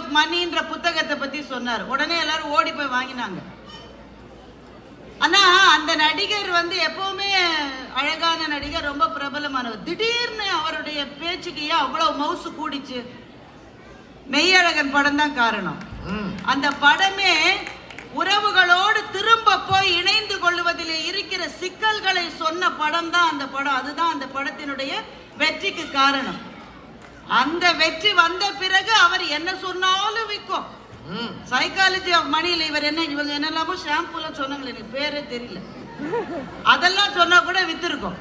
Of மணின்ற புத்தகத்தை பத்தி சொன்னார். உடனே எல்லாரும் ஓடி போய் வாங்கினாங்க. ஆனா அந்த நடிகர் எப்பவுமே அழகான நடிகர், ரொம்ப பிரபலமானவர். திடீர்னு அவருடைய பேச்சுக்கு ஏன் அவ்வளவு மவுசு கூடிச்சு? மெய்யழகன் படம் தான் காரணம். அந்த படமே உறவுகளோடு திரும்ப போய் இணைந்து கொள்வதில் இருக்கிற சிக்கல்களை சொன்ன படம் தான் அந்த படம். அதுதான் அந்த படத்தினுடைய வெற்றிக்கு காரணம். அந்த வெற்றி வந்த பிறகு அவர் என்ன சொன்னாலும் விற்கும். சைக்காலஜி ஆஃப் மணியில் இவங்க என்னெல்லாமோ ஷாம்புல சொன்னாங்களே, எனக்கு பேரே தெரியல, அதெல்லாம் சொன்னா கூட வித்திருக்கும்.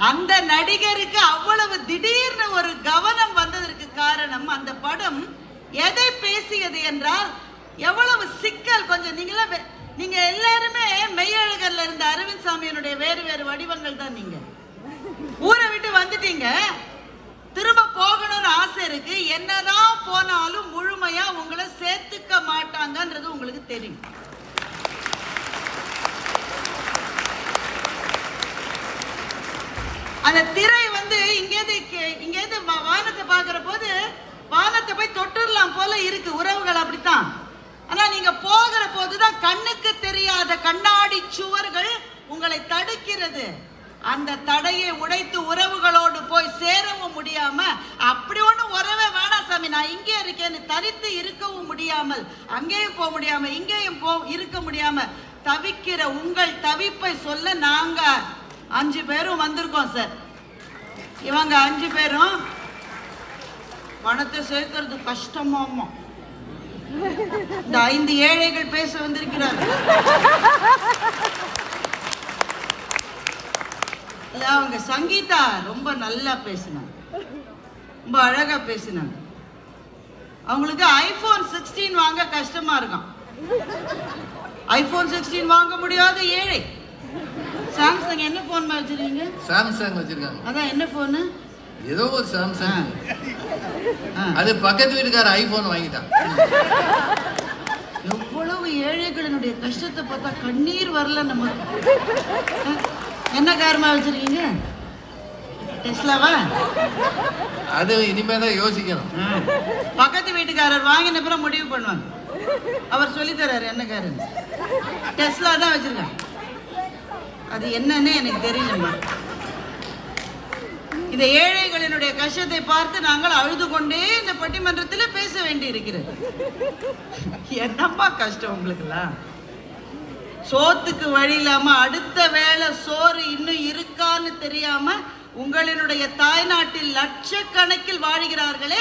அந்த நடிகருக்கு அவ்வளவு திடீர்னு ஒரு கவனம் வந்ததற்கு காரணம் அந்த படம் எதை பேசியது என்றால் எவ்வளவு சிக்கல். கொஞ்சம் நீங்க எல்லாருமே மெய்யழகர்ல இருந்த அரவிந்த் சாமியினுடைய வேறு வேறு வடிவங்கள் தான். நீங்க ஊரை விட்டு வந்துட்டீங்க, திரும்ப போகணும்னு ஆசை இருக்கு. என்னதான் போனாலும் முழுமையா உங்களை சேர்த்துக்க மாட்டாங்கன்றது உங்களுக்கு தெரியும். அந்த திரை இங்கேருந்து வானத்தை பாக்குற போது வானத்தை போய் தொட்டுடலாம் போல இருக்கு. உறவுகள் அப்படித்தான். ஆனா நீங்க போகிற போதுதான் கண்ணுக்கு தெரியாத கண்ணாடி சுவர்கள் உங்களை தடுக்கிறது. அந்த தடையை உடைத்து உறவுகளோடு போய் சேரவும் முடியாம, அப்படி ஒண்ணு உறவே வேணாம் சாமி, நான் இங்கே இருக்கேன்னு தனித்து இருக்கவும் முடியாமல், அங்கேயும் போக முடியாம இங்கேயும் இருக்க முடியாம தவிக்கிற உங்கள் தவிப்பை சொல்ல நாங்க 5 பேரும் வந்திருக்கோம் சார். இவங்க 5 பேரும் பணத்தை சேர்க்கிறது கஷ்டமாமா. இந்த 5 ஏழைகள் பேச வந்திருக்கிறார்கள். அவங்க சங்கீதா ரொம்ப நல்லா பேசினாங்க, ரொம்ப அழகா பேசினாங்க. அவங்களுக்கு ஐபோன் 16 வாங்க கஷ்டமா இருக்கும். ஐபோன் 16 வாங்க முடியாத ஏழை. சாம்சங் என்ன போன் வச்சிருக்கீங்க? சாம்சங் வச்சிருக்காங்க. அதான் என்ன போனு? ஏதோ ஒரு சாம்சங். அது பக்கத்து வீட்டுக்கார ஐபோன் வாங்கிட்டான். எவ்வளவு ஏழைகளினுடைய கஷ்டத்தை பார்த்தா கண்ணீர் வரல நமக்கு. என்ன காரமா வச்சிருக்கீங்க? டெஸ்லாவா? அது இனிமேதான் யோசிக்கணும். பக்கத்து வீட்டுக்காரர் வாங்கின அப்புறம் முடிவு பண்ணுவாங்க. அவர் சொல்லி தர்றாரு என்ன காரர். டெஸ்லா தான் வச்சிருக்காங்க. அது என்னன்னு எனக்கு தெரியலம்மா. இந்த ஏழைகளினுடைய கஷ்டத்தை பார்த்து நாங்கள் அழுது கொண்டே இந்த பட்டிமன்றத்தில் பேச வேண்டி இருக்கிறது. என்னப்பா கஷ்டம் உங்களுக்குலாம்? சோத்துக்கு வழி இல்லாம அடுத்த வேளை சோறு இன்னும் இருக்கான்னு தெரியாம உங்களினுடைய தாய்நாட்டில் லட்சக்கணக்கில் வாழ்கிறார்களே.